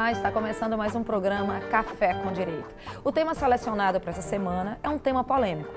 Olá, está começando mais um programa Café com Direito. O tema selecionado para essa semana é um tema polêmico.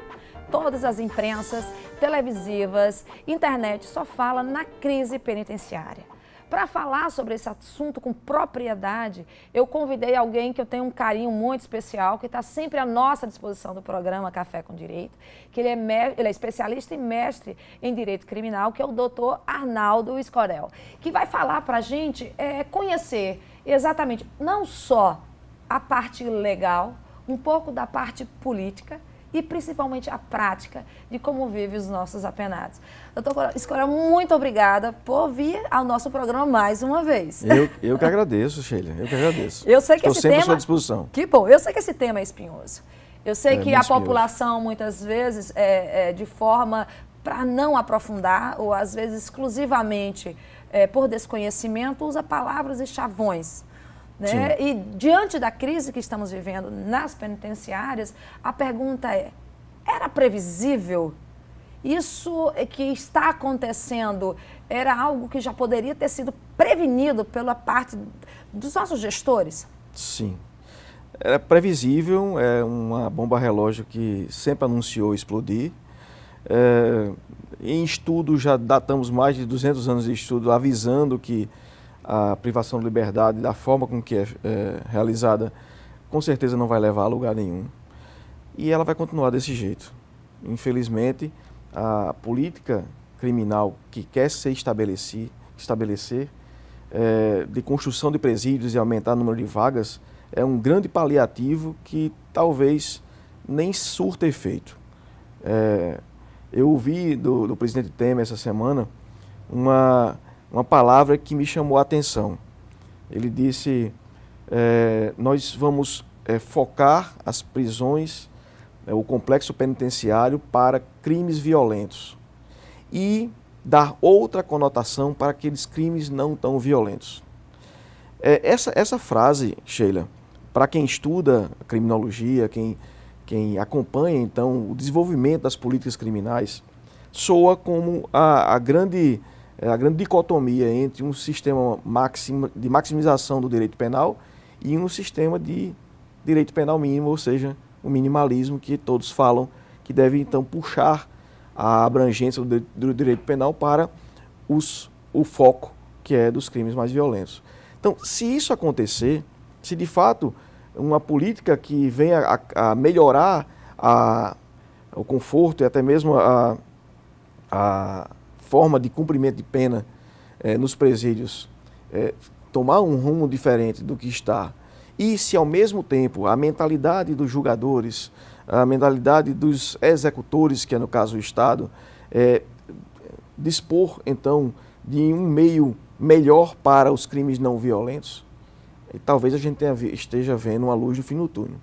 Todas as imprensas, televisivas, internet só falam na crise penitenciária. Para falar sobre esse assunto com propriedade, eu convidei alguém que eu tenho um carinho muito especial, que está sempre à nossa disposição do programa Café com Direito, que ele é especialista e mestre em Direito Criminal, que é o doutor Arnaldo Escorel, que vai falar para a gente conhecer exatamente não só a parte legal, um pouco da parte política, e principalmente a prática de como vivem os nossos apenados. Doutor Escorel, muito obrigada por vir ao nosso programa mais uma vez. Eu que agradeço, Sheila, eu que agradeço. Eu sei que Estou sempre à sua disposição. Que bom, eu sei que esse tema é espinhoso. Eu sei que a espinhoso. população, muitas vezes, de forma para não aprofundar, ou às vezes exclusivamente por desconhecimento, usa palavras e chavões. Né? E diante da crise que estamos vivendo nas penitenciárias, a pergunta era previsível? Isso que está acontecendo era algo que já poderia ter sido prevenido pela parte dos nossos gestores? Sim. Era previsível, é uma bomba relógio que sempre anunciou explodir. Em estudo, já datamos mais de 200 anos de estudo avisando que a privação de liberdade, da forma com que é realizada, com certeza não vai levar a lugar nenhum. E ela vai continuar desse jeito. Infelizmente, a política criminal que quer se estabelecer de construção de presídios e aumentar o número de vagas, é um grande paliativo que talvez nem surta efeito. Eu ouvi do presidente Temer essa semana uma palavra que me chamou a atenção. Ele disse, nós vamos focar as prisões, o complexo penitenciário para crimes violentos e dar outra conotação para aqueles crimes não tão violentos. Essa frase, Sheila, para quem estuda criminologia, quem acompanha então o desenvolvimento das políticas criminais, soa como a grande dicotomia entre um sistema de maximização do direito penal e um sistema de direito penal mínimo, ou seja, o minimalismo que todos falam que deve então puxar a abrangência do direito penal para o foco que é dos crimes mais violentos. Então, se isso acontecer, se de fato uma política que venha a melhorar o conforto e até mesmo a forma de cumprimento de pena nos presídios tomar um rumo diferente do que está, e se ao mesmo tempo a mentalidade dos julgadores, a mentalidade dos executores, que é no caso o Estado, dispor então de um meio melhor para os crimes não violentos, talvez a gente esteja vendo uma luz no fim do túnel.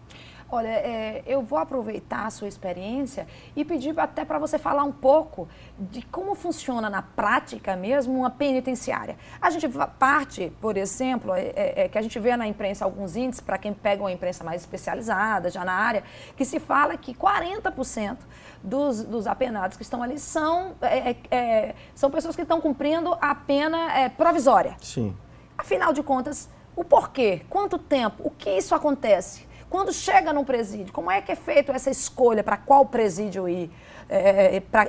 Olha, eu vou aproveitar a sua experiência e pedir até para você falar um pouco de como funciona na prática mesmo uma penitenciária. A gente parte, por exemplo, que a gente vê na imprensa alguns índices, para quem pega uma imprensa mais especializada, já na área, que se fala que 40% dos apenados que estão ali são pessoas que estão cumprindo a pena provisória. Sim. Afinal de contas, o porquê? Quanto tempo? O que isso acontece? Quando chega num presídio, como é que é feita essa escolha para qual presídio ir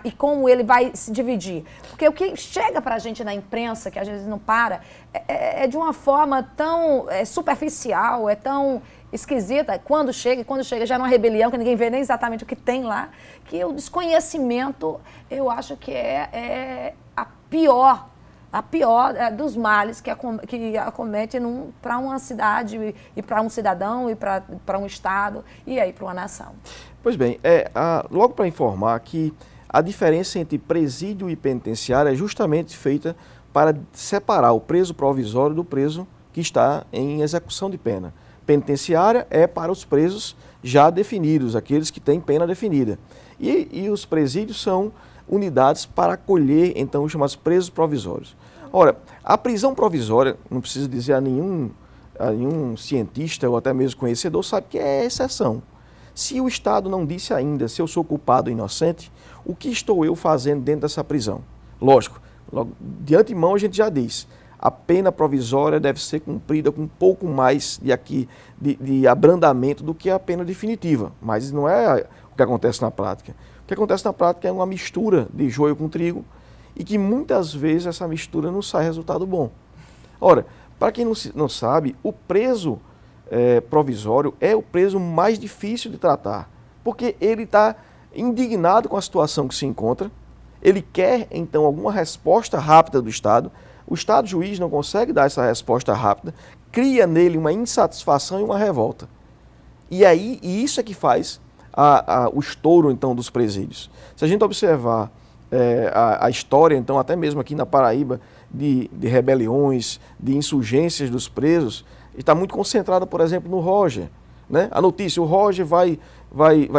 e como ele vai se dividir? Porque o que chega para a gente na imprensa, que às vezes não para, é de uma forma tão superficial, é tão esquisita, quando chega já numa rebelião, que ninguém vê nem exatamente o que tem lá, que o desconhecimento, eu acho que é a pior dos males que acomete para uma cidade e para um cidadão e para um estado e aí para uma nação. Pois bem, logo para informar que a diferença entre presídio e penitenciária é justamente feita para separar o preso provisório do preso que está em execução de pena. Penitenciária é para os presos já definidos, aqueles que têm pena definida. E os presídios são unidades para acolher, então, os chamados presos provisórios. Ora, a prisão provisória, não preciso dizer a nenhum cientista ou até mesmo conhecedor, sabe que é exceção. Se o Estado não disse ainda se eu sou culpado ou inocente, o que estou eu fazendo dentro dessa prisão? Lógico, de antemão a gente já diz, a pena provisória deve ser cumprida com um pouco mais de abrandamento do que a pena definitiva. Mas não é o que acontece na prática. O que acontece na prática é uma mistura de joio com trigo e que muitas vezes essa mistura não sai resultado bom. Ora, para quem não sabe, o preso provisório é o preso mais difícil de tratar, porque ele está indignado com a situação que se encontra, ele quer então alguma resposta rápida do Estado, o Estado juiz não consegue dar essa resposta rápida, cria nele uma insatisfação e uma revolta. E isso é que faz o estouro então dos presídios. Se a gente observar a história, então, até mesmo aqui na Paraíba, de rebeliões, de insurgências dos presos, está muito concentrada, por exemplo, no Roger. Né? A notícia, o Roger vai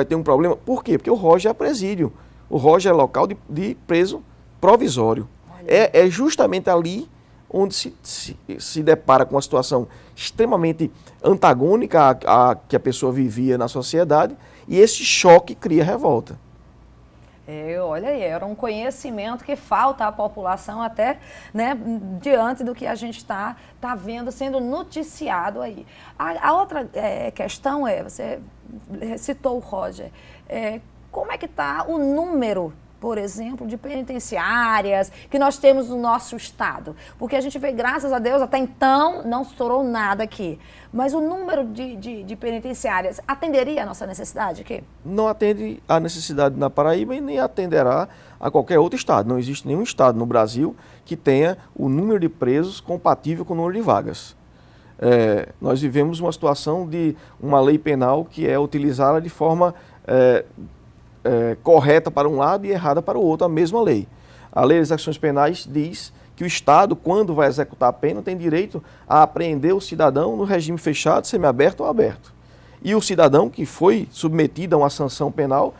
ter um problema. Por quê? Porque o Roger é presídio. O Roger é local de preso provisório. É justamente ali onde se depara com uma situação extremamente antagônica à que a pessoa vivia na sociedade, e esse choque cria revolta. Olha aí, era um conhecimento que falta à população até, né, diante do que a gente está vendo sendo noticiado aí. A outra questão você citou o Roger, como é que está o número, por exemplo, de penitenciárias que nós temos no nosso estado? Porque a gente vê, graças a Deus, até então não estourou nada aqui. Mas o número de penitenciárias atenderia a nossa necessidade aqui? Não atende a necessidade na Paraíba e nem atenderá a qualquer outro estado. Não existe nenhum estado no Brasil que tenha o número de presos compatível com o número de vagas. Nós vivemos uma situação de uma lei penal que é utilizada de forma correta para um lado e errada para o outro, a mesma lei. A lei das ações penais diz que o Estado, quando vai executar a pena, tem direito a apreender o cidadão no regime fechado, semiaberto ou aberto. E o cidadão que foi submetido a uma sanção penal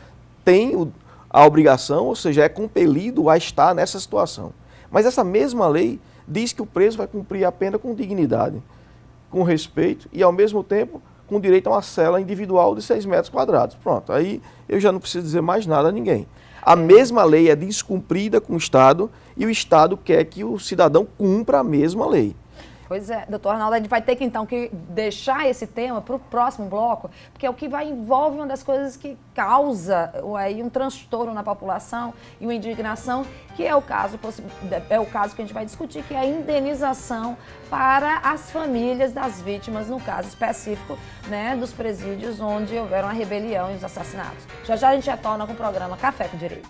tem a obrigação, ou seja, é compelido a estar nessa situação. Mas essa mesma lei diz que o preso vai cumprir a pena com dignidade, com respeito e, ao mesmo tempo, com direito a uma cela individual de 6 metros quadrados. Pronto, aí eu já não preciso dizer mais nada a ninguém. A mesma lei é descumprida com o Estado e o Estado quer que o cidadão cumpra a mesma lei. Pois é, doutor Arnaldo, a gente vai ter que então deixar esse tema para o próximo bloco, porque é o que envolve uma das coisas que causa aí um transtorno na população e uma indignação, que é o caso que a gente vai discutir, que é a indenização para as famílias das vítimas, no caso específico, né, dos presídios onde houveram a rebelião e os assassinatos. Já já a gente retorna com o programa Café com Direito.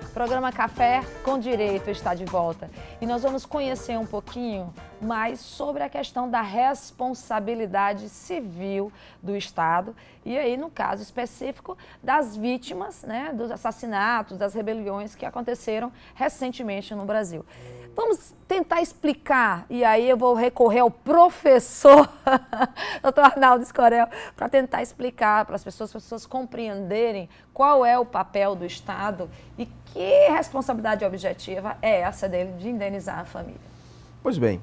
O programa Café com Direito está de volta e nós vamos conhecer um pouquinho mais sobre a questão da responsabilidade civil do Estado e aí, no caso específico, das vítimas, né, dos assassinatos, das rebeliões que aconteceram recentemente no Brasil. Vamos tentar explicar, e aí eu vou recorrer ao professor doutor Arnaldo Escorel, para tentar explicar para as pessoas compreenderem qual é o papel do Estado e que responsabilidade objetiva é essa dele de indenizar a família. Pois bem,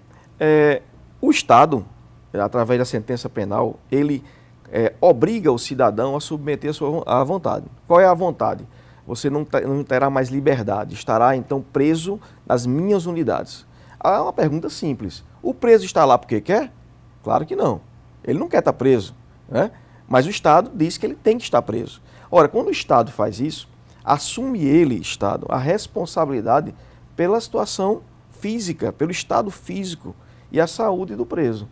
o Estado, através da sentença penal, ele obriga o cidadão a submeter a vontade. Qual é a vontade? Você não terá mais liberdade, estará então preso nas minhas unidades. Há uma pergunta simples, o preso está lá porque quer? Claro que não, ele não quer estar preso, né? Mas o Estado diz que ele tem que estar preso. Ora, quando o Estado faz isso, assume ele, Estado, a responsabilidade pela situação física, pelo estado físico e a saúde do preso.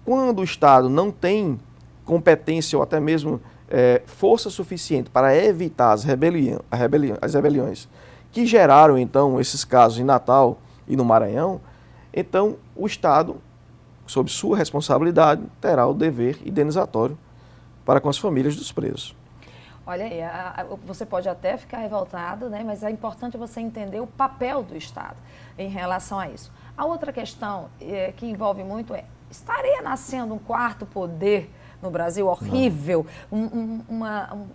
Quando o Estado não tem competência ou até mesmo força suficiente para evitar as rebeliões que geraram, então, esses casos em Natal e no Maranhão, então o Estado, sob sua responsabilidade, terá o dever indenizatório para com as famílias dos presos. Olha aí, você pode até ficar revoltado, né? Mas é importante você entender o papel do Estado em relação a isso. A outra questão que envolve muito estaria nascendo um quarto poder no Brasil horrível?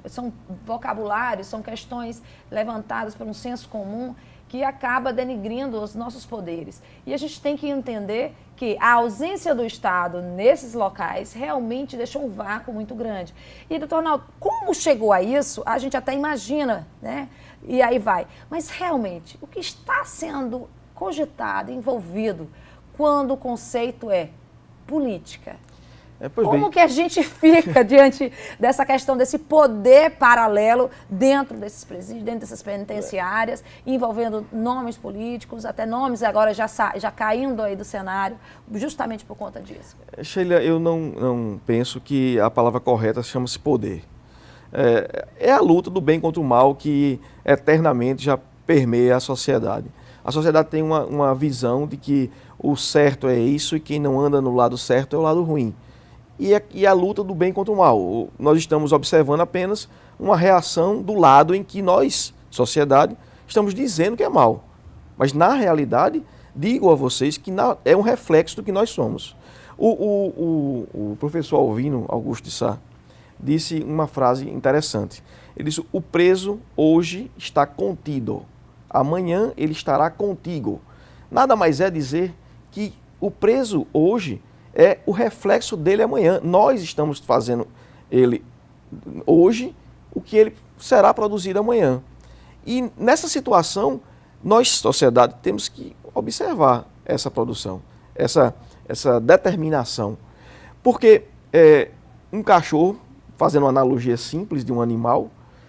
São vocabulários, são questões levantadas por um senso comum que acaba denigrindo os nossos poderes. E a gente tem que entender que a ausência do Estado nesses locais realmente deixou um vácuo muito grande. E, doutor Arnaldo, como chegou a isso, a gente até imagina, né? E aí vai. Mas, realmente, o que está sendo cogitado, envolvido, quando o conceito é política? Como que a gente fica diante dessa questão, desse poder paralelo dentro desses presídios, dentro dessas penitenciárias, envolvendo nomes políticos, até nomes agora já caindo aí do cenário, justamente por conta disso? Sheila, eu não penso que a palavra correta chama-se poder. É a luta do bem contra o mal que eternamente já permeia a sociedade. A sociedade tem uma visão de que o certo é isso e quem não anda no lado certo é o lado ruim. E a luta do bem contra o mal. Nós estamos observando apenas uma reação do lado em que nós, sociedade, estamos dizendo que é mal. Mas, na realidade, digo a vocês que é um reflexo do que nós somos. O professor Alvino Augusto de Sá disse uma frase interessante. Ele disse: o preso hoje está contido, amanhã ele estará contigo. Nada mais é dizer que o preso hoje é o reflexo dele amanhã. Nós estamos fazendo ele hoje o que ele será produzido amanhã. E nessa situação, nós, sociedade, temos que observar essa produção, essa determinação. Porque um cachorro, fazendo uma analogia simples de um animal,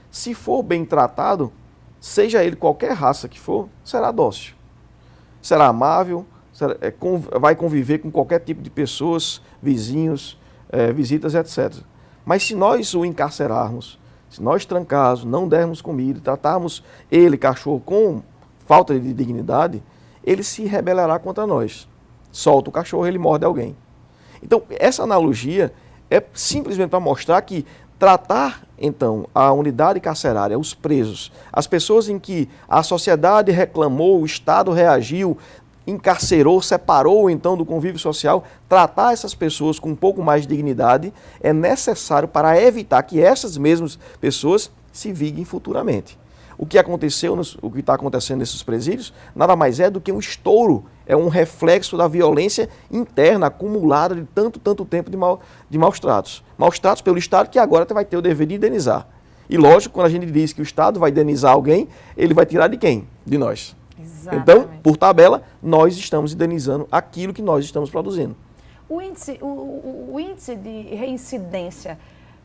se for bem tratado, seja ele qualquer raça que for, será dócil, será amável, vai conviver com qualquer tipo de pessoas, vizinhos, visitas, etc. Mas se nós o encarcerarmos, se nós trancarmos, não dermos comida, tratarmos ele, cachorro, com falta de dignidade, ele se rebelará contra nós. Solta o cachorro, ele morde alguém. Então, essa analogia é simplesmente para mostrar que tratar, então, a unidade carcerária, os presos, as pessoas em que a sociedade reclamou, o Estado reagiu, encarcerou, separou então do convívio social, tratar essas pessoas com um pouco mais de dignidade é necessário para evitar que essas mesmas pessoas se viguem futuramente. O que aconteceu, o que está acontecendo nesses presídios, nada mais é do que um estouro, é um reflexo da violência interna acumulada de tanto tempo de maus tratos. Maus tratos pelo Estado, que agora vai ter o dever de indenizar. E lógico, quando a gente diz que o Estado vai indenizar alguém, ele vai tirar de quem? De nós. Exatamente. Então, por tabela, nós estamos indenizando aquilo que nós estamos produzindo. O índice de reincidência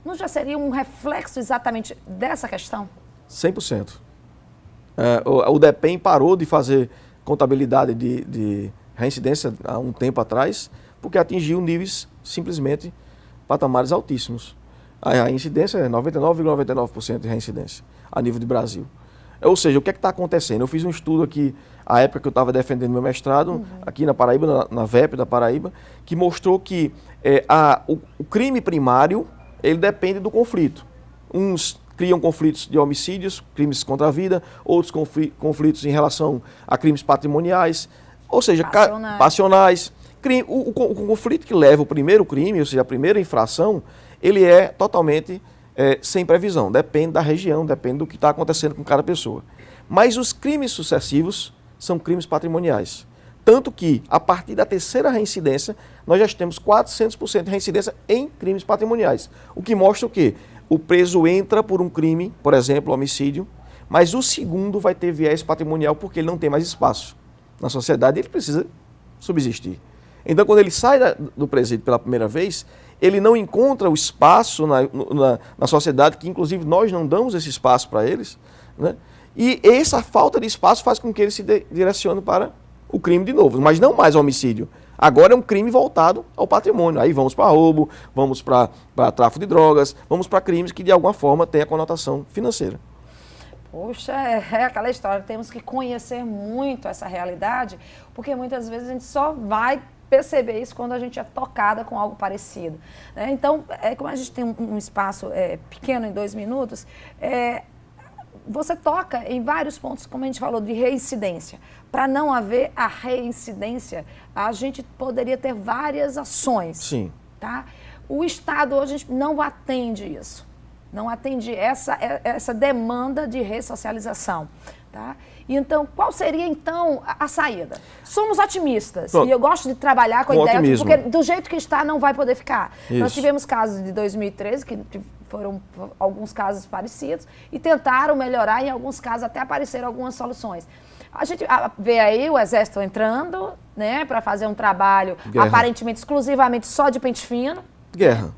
não já seria um reflexo exatamente dessa questão? 100%. O DEPEN parou de fazer contabilidade de reincidência há um tempo atrás, porque atingiu níveis, simplesmente, patamares altíssimos. A incidência é 99,99% de reincidência a nível de Brasil. Ou seja, o que é que está acontecendo? Eu fiz um estudo aqui, a época que eu estava defendendo meu mestrado, aqui na Paraíba, na VEP da Paraíba, que mostrou que o crime primário, ele depende do conflito. Uns criam conflitos de homicídios, crimes contra a vida, outros conflitos em relação a crimes patrimoniais, ou seja, passionais. O conflito que leva o primeiro crime, ou seja, a primeira infração, ele é totalmente sem previsão, depende da região, depende do que está acontecendo com cada pessoa. Mas os crimes sucessivos são crimes patrimoniais. Tanto que, a partir da terceira reincidência, nós já temos 400% de reincidência em crimes patrimoniais. O que mostra o quê? O preso entra por um crime, por exemplo, homicídio, mas o segundo vai ter viés patrimonial porque ele não tem mais espaço na sociedade e ele precisa subsistir. Então, quando ele sai do presídio pela primeira vez, ele não encontra o espaço na sociedade, que inclusive nós não damos esse espaço para eles, né? E essa falta de espaço faz com que ele se direcione para o crime de novo, mas não mais homicídio. Agora é um crime voltado ao patrimônio. Aí vamos para roubo, vamos para tráfico de drogas, vamos para crimes que de alguma forma têm a conotação financeira. Poxa, é aquela história, temos que conhecer muito essa realidade, porque muitas vezes a gente só vai perceber isso quando a gente é tocada com algo parecido. Então, como a gente tem um espaço pequeno, em 2 minutos, você toca em vários pontos, como a gente falou, de reincidência. Para não haver a reincidência, a gente poderia ter várias ações. Sim. Tá? O Estado hoje não atende isso. Não atende essa demanda de ressocialização. Tá? E então, qual seria então a saída? Somos otimistas. Pronto. E eu gosto de trabalhar com a Com ideia, otimismo. porque do jeito que está não vai poder ficar. Isso. Nós tivemos casos de 2013, que foram alguns casos parecidos, e tentaram melhorar, em alguns casos até apareceram algumas soluções. A gente vê aí o Exército entrando, né, para fazer um trabalho aparentemente exclusivamente só de pente fino. Guerra.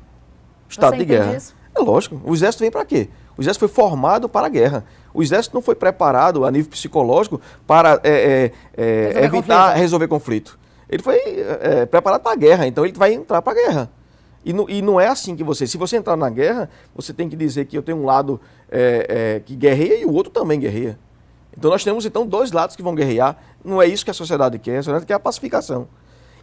Estado de guerra. Isso? É lógico. O Exército vem para quê? O Exército foi formado para a guerra. O Exército não foi preparado a nível psicológico para resolver conflito. Ele foi preparado para a guerra, então ele vai entrar para a guerra. E não é assim que se você entrar na guerra, você tem que dizer que eu tenho um lado que guerreia e o outro também guerreia. Então nós temos dois lados que vão guerrear. Não é isso que a sociedade quer, a sociedade quer a pacificação.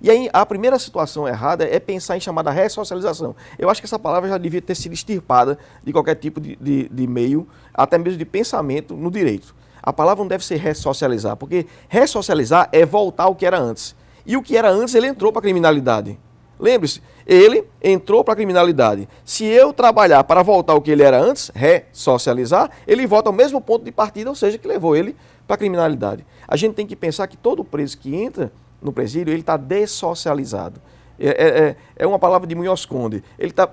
E aí a primeira situação errada é pensar em chamada ressocialização. Eu acho que essa palavra já devia ter sido extirpada de qualquer tipo de meio, até mesmo de pensamento no direito. A palavra não deve ser ressocializar, porque ressocializar é voltar ao que era antes. E o que era antes, ele entrou para a criminalidade. Lembre-se, ele entrou para a criminalidade. Se eu trabalhar para voltar ao que ele era antes, ressocializar, ele volta ao mesmo ponto de partida, ou seja, que levou ele para a criminalidade. A gente tem que pensar que todo preso que entra no presídio, ele está dessocializado. É uma palavra de Munhoz Conde. Ele está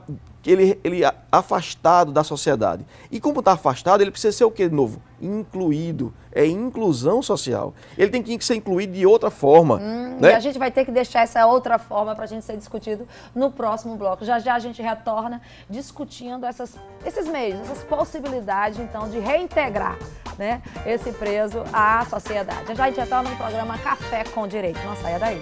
afastado da sociedade. E como está afastado, ele precisa ser o que de novo? Incluído. É inclusão social. Ele tem que ser incluído de outra forma. Né? E a gente vai ter que deixar essa outra forma para a gente ser discutido no próximo bloco. Já já a gente retorna discutindo esses meios, essas possibilidades, então, de reintegrar, né, esse preso à sociedade. Já já a gente retorna no programa Café com Direito. Não saia daí.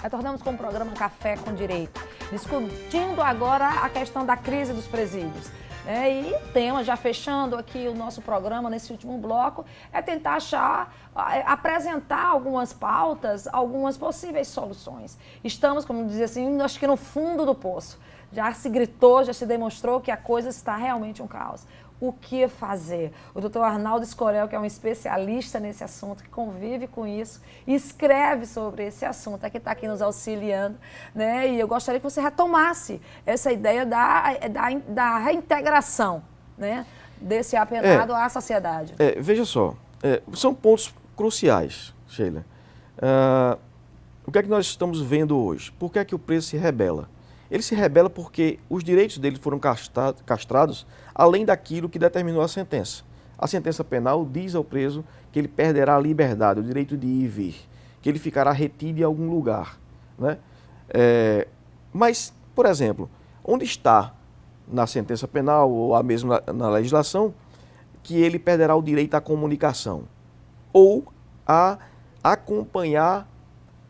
Retornamos com o programa Café com Direito, discutindo agora a questão da crise dos presídios. E o tema, já fechando aqui o nosso programa nesse último bloco, é tentar apresentar algumas pautas, algumas possíveis soluções. Estamos, como dizer assim, acho que no fundo do poço. Já se gritou, já se demonstrou que a coisa está realmente um caos. O que fazer? O doutor Arnaldo Escorel, que é um especialista nesse assunto, que convive com isso, escreve sobre esse assunto, que está aqui nos auxiliando, né? E eu gostaria que você retomasse essa ideia da reintegração, né, desse apenado à sociedade. Veja só, são pontos cruciais, Sheila. O que é que nós estamos vendo hoje? Por que é que o preso se rebela? Ele se rebela porque os direitos dele foram castrados além daquilo que determinou a sentença. A sentença penal diz ao preso que ele perderá a liberdade, o direito de ir e vir, que ele ficará retido em algum lugar. Né? Mas, por exemplo, onde está na sentença penal ou a mesma na legislação que ele perderá o direito à comunicação ou a acompanhar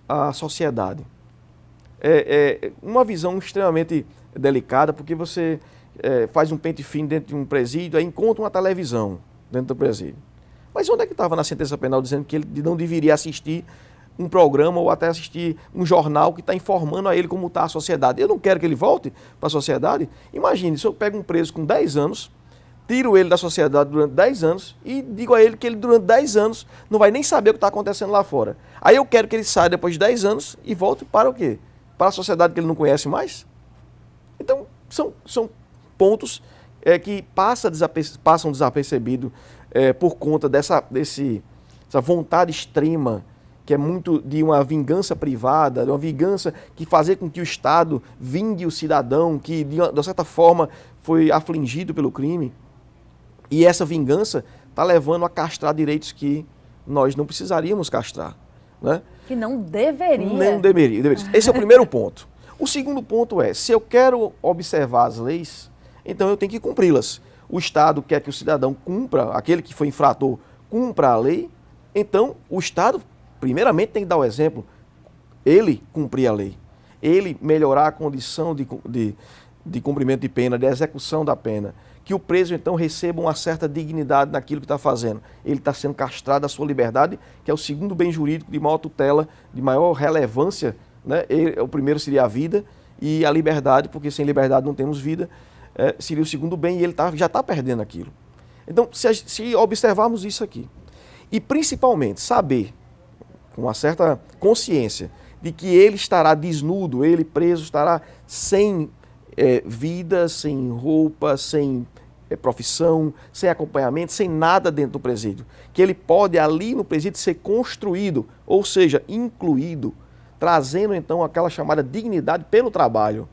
a sociedade? Uma visão extremamente delicada, porque você faz um pente fino dentro de um presídio, aí encontra uma televisão dentro do presídio. Mas onde é que estava na sentença penal dizendo que ele não deveria assistir um programa ou até assistir um jornal que está informando a ele como está a sociedade? Eu não quero que ele volte para a sociedade. Imagine, se eu pego um preso com 10 anos, tiro ele da sociedade durante 10 anos e digo a ele que ele durante 10 anos não vai nem saber o que está acontecendo lá fora. Aí eu quero que ele saia depois de 10 anos e volte para o quê? Para a sociedade que ele não conhece mais? Então, são pontos que passam desapercebidos por conta dessa vontade extrema, que é muito de uma vingança privada, de uma vingança que fazer com que o Estado vingue o cidadão que, de certa forma, foi afligido pelo crime. E essa vingança está levando a castrar direitos que nós não precisaríamos castrar. Né? Que não deveria. Não deveria. Esse é o primeiro ponto. O segundo ponto é, se eu quero observar as leis, então eu tenho que cumpri-las. O Estado quer que o cidadão cumpra, aquele que foi infrator, cumpra a lei, então o Estado, primeiramente, tem que dar o exemplo, ele cumprir a lei, ele melhorar a condição de cumprimento de pena, de execução da pena, que o preso, então, receba uma certa dignidade naquilo que está fazendo. Ele está sendo castrado da sua liberdade, que é o segundo bem jurídico de maior tutela, de maior relevância, né? O primeiro seria a vida e a liberdade, porque sem liberdade não temos vida, seria o segundo bem e ele já está perdendo aquilo. Então, se observarmos isso aqui, e principalmente saber, com uma certa consciência, de que ele estará desnudo, ele preso estará sem vida, sem roupa, sem profissão, sem acompanhamento, sem nada dentro do presídio. Que ele pode ali no presídio ser construído, ou seja, incluído, trazendo então aquela chamada dignidade pelo trabalho,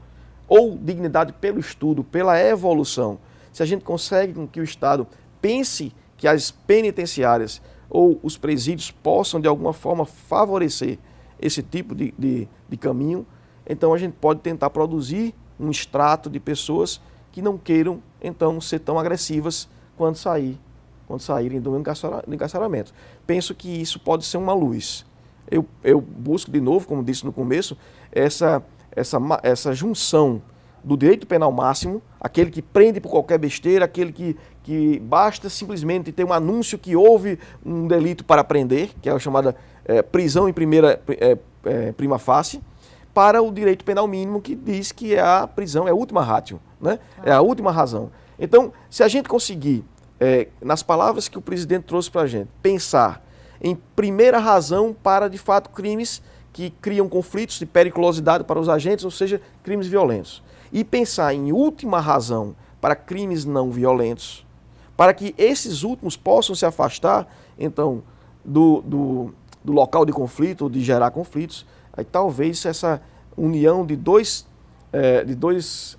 ou dignidade pelo estudo, pela evolução. Se a gente consegue com que o Estado pense que as penitenciárias ou os presídios possam de alguma forma favorecer esse tipo de caminho, então a gente pode tentar produzir um extrato de pessoas que não queiram então ser tão agressivas quando saírem do encarceramento. Penso que isso pode ser uma luz. Eu busco de novo, como disse no começo, essa junção do direito penal máximo, aquele que prende por qualquer besteira, aquele que basta simplesmente ter um anúncio que houve um delito para prender, que é a chamada prisão em prima facie, para o direito penal mínimo, que diz que a prisão é a última ratio, né? É a última razão. Então, se a gente conseguir, nas palavras que o presidente trouxe para a gente, pensar em primeira razão para, de fato, crimes que criam conflitos de periculosidade para os agentes, ou seja, crimes violentos, e pensar em última razão para crimes não violentos, para que esses últimos possam se afastar, então, do local de conflito, ou de gerar conflitos, aí talvez essa união de dois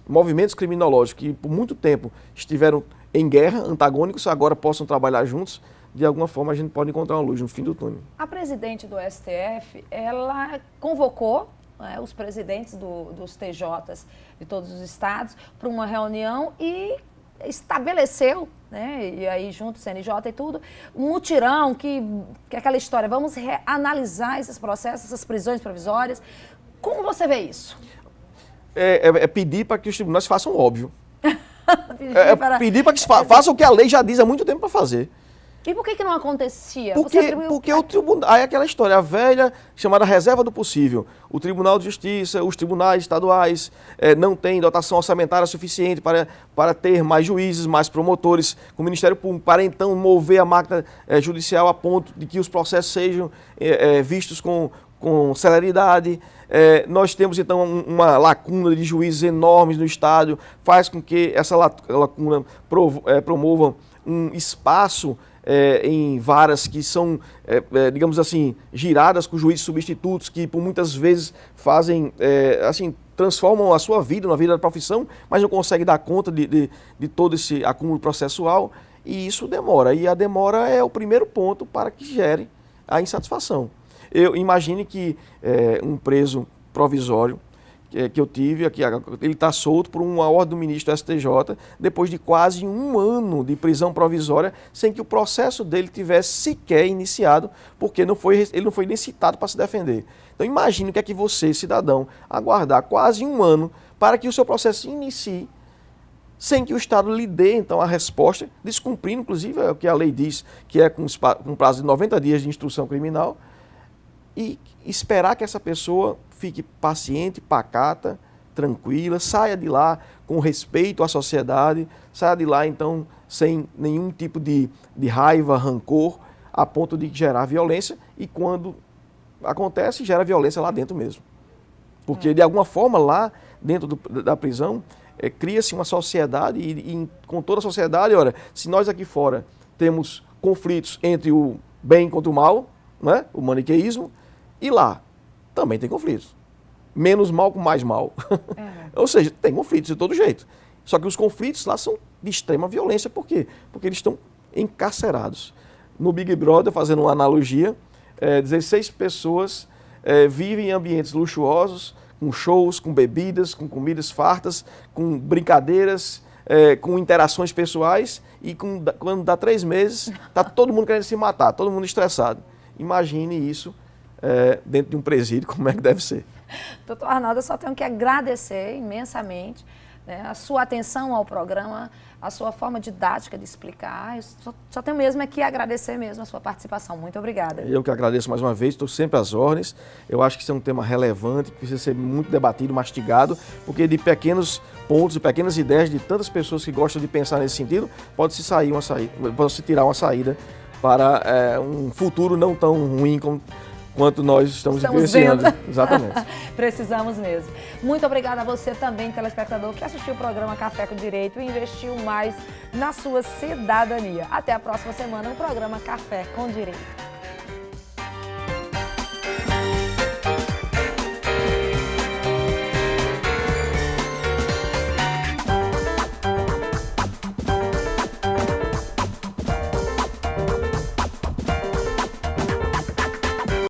movimentos criminológicos que por muito tempo estiveram em guerra, antagônicos, agora possam trabalhar juntos, de alguma forma a gente pode encontrar uma luz no fim do túnel. A presidente do STF, ela convocou os presidentes dos TJs de todos os estados para uma reunião e estabeleceu, né, e aí junto CNJ e tudo, um mutirão que é aquela história, vamos analisar esses processos, essas prisões provisórias. Como você vê isso? Pedir para que os tribunais façam o óbvio. Pedir para que façam o que a lei já diz há muito tempo para fazer. E por que não acontecia? Porque o tribunal, aí é aquela história, a velha chamada reserva do possível. O Tribunal de Justiça, os tribunais estaduais não têm dotação orçamentária suficiente para ter mais juízes, mais promotores com o Ministério Público, para então mover a máquina judicial a ponto de que os processos sejam vistos com celeridade. Nós temos então uma lacuna de juízes enormes no Estado, faz com que essa lacuna promova um espaço em varas que são, digamos assim, giradas com juízes substitutos, que por muitas vezes fazem, transformam a sua vida na vida da profissão, mas não conseguem dar conta de todo esse acúmulo processual, e isso demora. E a demora é o primeiro ponto para que gere a insatisfação. Eu imagine que um preso provisório que eu tive, ele está solto por uma ordem do ministro do STJ, depois de quase 1 ano de prisão provisória, sem que o processo dele tivesse sequer iniciado, porque ele não foi nem citado para se defender. Então imagine o que é que você, cidadão, aguardar quase 1 ano para que o seu processo inicie, sem que o Estado lhe dê, então, a resposta, descumprindo, inclusive, o que a lei diz, que é com prazo de 90 dias de instrução criminal, e esperar que essa pessoa fique paciente, pacata, tranquila, saia de lá com respeito à sociedade, saia de lá, então, sem nenhum tipo de raiva, rancor, a ponto de gerar violência, e quando acontece, gera violência lá dentro mesmo. Porque, de alguma forma, lá dentro da prisão, cria-se uma sociedade, e com toda a sociedade, olha, se nós aqui fora temos conflitos entre o bem contra o mal, né, o maniqueísmo, e lá também tem conflitos. Menos mal com mais mal. Ou seja, tem conflitos de todo jeito. Só que os conflitos lá são de extrema violência. Por quê? Porque eles estão encarcerados. No Big Brother, fazendo uma analogia, 16 pessoas vivem em ambientes luxuosos, com shows, com bebidas, com comidas fartas, com brincadeiras, com interações pessoais, e quando dá 3 meses, está todo mundo querendo se matar, todo mundo estressado. Imagine isso dentro de um presídio, como é que deve ser. Doutor Arnaldo, eu só tenho que agradecer imensamente, né, a sua atenção ao programa, a sua forma didática de explicar. Eu só tenho mesmo que agradecer mesmo a sua participação. Muito obrigada. Eu que agradeço mais uma vez, estou sempre às ordens. Eu acho que isso é um tema relevante, que precisa ser muito debatido, mastigado, porque de pequenos pontos, de pequenas ideias de tantas pessoas que gostam de pensar nesse sentido, pode-se tirar uma saída para um futuro não tão ruim quanto nós estamos vivenciando. Exatamente. Precisamos mesmo. Muito obrigada a você também, telespectador, que assistiu o programa Café com Direito e investiu mais na sua cidadania. Até a próxima semana no programa Café com Direito.